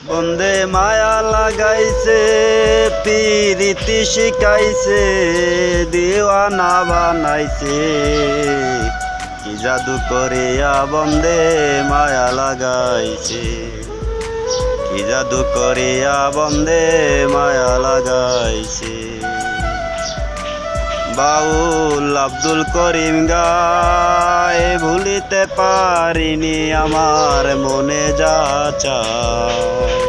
বন্দে মায়া লাগাইছে, পিরিতি শিখাইছে, দিওয়ানা বানাইছে। কি জাদু করিয়া বন্দে মায়া লাগাইছে, কি জাদু করিয়া বন্দে মায়া লাগাইছে। বাউল আব্দুল করিম গায়, ভুলিতে পারিনি আমার মনে যা চায়।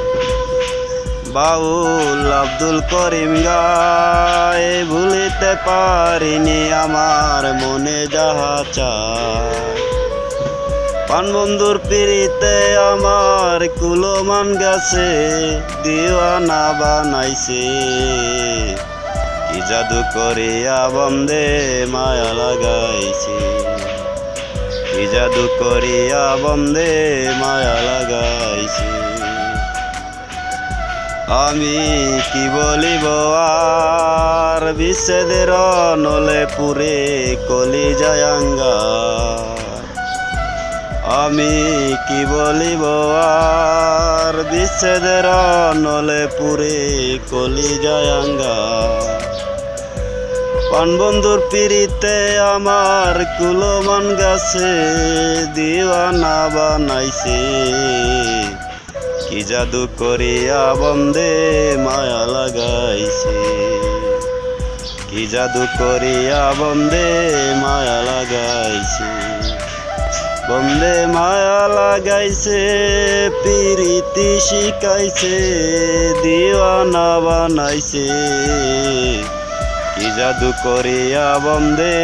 বাউল আব্দুল করিম গায়, ভুলিতে পারিনি আমার মনে যাহা চায়। পানবন্ধুর পিড়িতে আমার কুলমান গেছে, দিওয়ানা বানাইছে। কি জাদু করিয়া বন্দে মায়া লাগাইছে, কি জাদু করিয়া বন্দে মায়া লাগাইছে। আমি কি বলিব আর, বিচ্ছেদের নলে পুরে কলিজায় আঙ্গার। আমি কি বলিব আর, বিচ্ছেদের নলে পুরে কলিজায় আঙ্গার। পানবন্ধুর পিড়িতে আমার কুলমান গাছে, দিওয়ানা বানাইছে। কি জাদু করিয়া বন্দে মায়া লাগাইছে, কি জাদু করিয়া বন্দে মায়া লাগাইছে। বন্দে মায়া লাগাইছে, পিরিতি শিখাইছে, দিওয়ানা বানাইছে। কি জাদু করিয়া বন্দে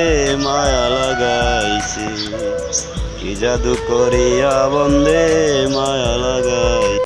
মায়া লাগাইছে, কি জাদু করিয়া বন্দে মায়া লাগাইছে।